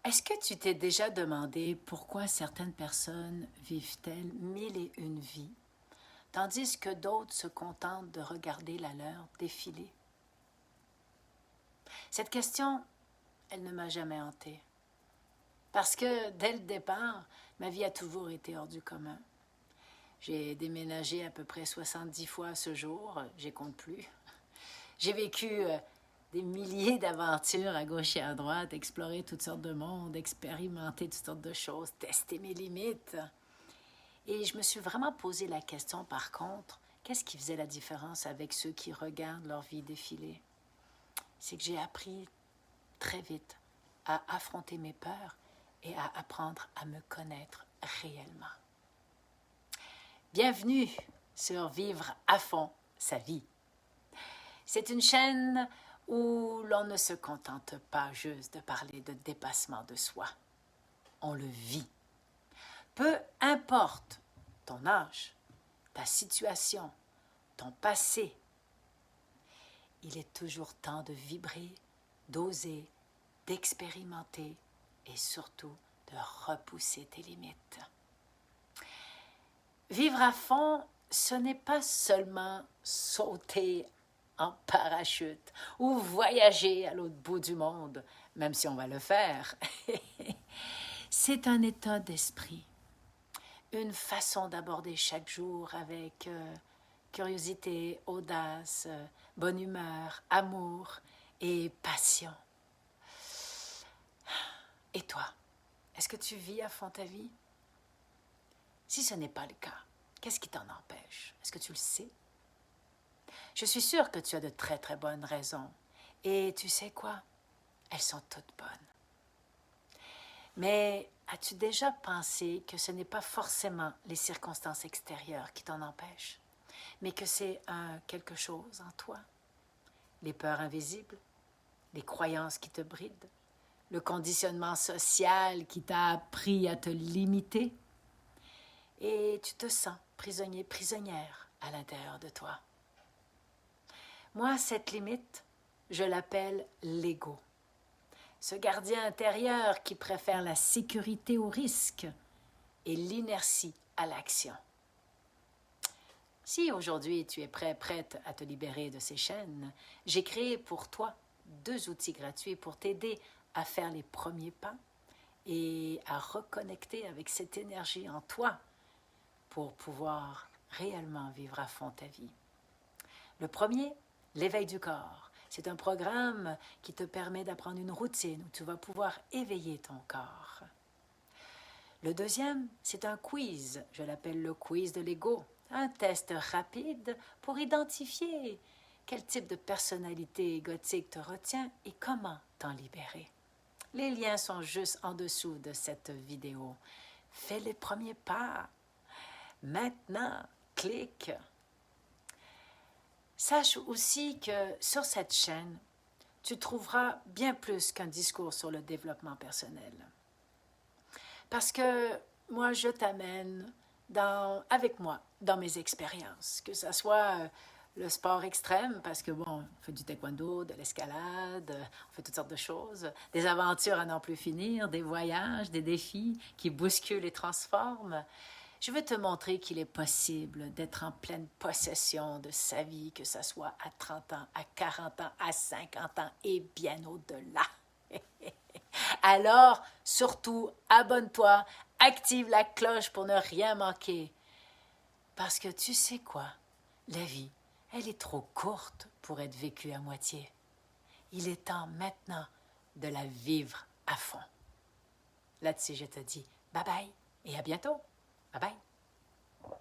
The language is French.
Est-ce que tu t'es déjà demandé pourquoi certaines personnes vivent-elles mille et une vies, tandis que d'autres se contentent de regarder la leur défiler? Cette question, elle ne m'a jamais hantée. Parce que dès le départ, ma vie a toujours été hors du commun. J'ai déménagé à peu près 70 fois à ce jour, j'y compte plus. J'ai vécu des milliers d'aventures à gauche et à droite, exploré toutes sortes de mondes, expérimenté toutes sortes de choses, testé mes limites. Et je me suis vraiment posé la question, par contre, qu'est-ce qui faisait la différence avec ceux qui regardent leur vie défiler? C'est que j'ai appris très vite à affronter mes peurs et à apprendre à me connaître réellement. Bienvenue sur Vivre à fond sa vie. C'est une chaîne où l'on ne se contente pas juste de parler de dépassement de soi. On le vit. Peu importe ton âge, ta situation, ton passé, il est toujours temps de vibrer, d'oser, d'expérimenter et surtout de repousser tes limites. Vivre à fond, ce n'est pas seulement sauter en parachute ou voyager à l'autre bout du monde, même si on va le faire. C'est un état d'esprit, une façon d'aborder chaque jour avec curiosité, audace, bonne humeur, amour et passion. Et toi, est-ce que tu vis à fond ta vie? Si ce n'est pas le cas, qu'est-ce qui t'en empêche? Est-ce que tu le sais? Je suis sûre que tu as de très très bonnes raisons. Et tu sais quoi? Elles sont toutes bonnes. Mais as-tu déjà pensé que ce n'est pas forcément les circonstances extérieures qui t'en empêchent, mais que c'est quelque chose en toi? Les peurs invisibles, les croyances qui te brident, le conditionnement social qui t'a appris à te limiter, et tu te sens prisonnier, prisonnière à l'intérieur de toi. Moi, cette limite, je l'appelle l'ego. Ce gardien intérieur qui préfère la sécurité au risque et l'inertie à l'action. Si aujourd'hui tu es prêt, prête à te libérer de ces chaînes, j'ai créé pour toi 2 outils gratuits pour t'aider à faire les premiers pas et à reconnecter avec cette énergie en toi pour pouvoir réellement vivre à fond ta vie. Le premier, l'éveil du corps. C'est un programme qui te permet d'apprendre une routine où tu vas pouvoir éveiller ton corps. Le deuxième, c'est un quiz. Je l'appelle le quiz de l'ego. Un test rapide pour identifier quel type de personnalité égotique te retient et comment t'en libérer. Les liens sont juste en dessous de cette vidéo. Fais les premiers pas. Maintenant, clique. Sache aussi que sur cette chaîne, tu trouveras bien plus qu'un discours sur le développement personnel. Parce que moi, je t'amène avec moi dans mes expériences, que ce soit le sport extrême, parce que bon, on fait du taekwondo, de l'escalade, on fait toutes sortes de choses, des aventures à n'en plus finir, des voyages, des défis qui bousculent et transforment. Je veux te montrer qu'il est possible d'être en pleine possession de sa vie, que ce soit à 30 ans, à 40 ans, à 50 ans et bien au-delà. Alors, surtout, abonne-toi, active la cloche pour ne rien manquer. Parce que tu sais quoi? La vie, elle est trop courte pour être vécue à moitié. Il est temps maintenant de la vivre à fond. Là-dessus, je te dis bye bye et à bientôt. Bye bye.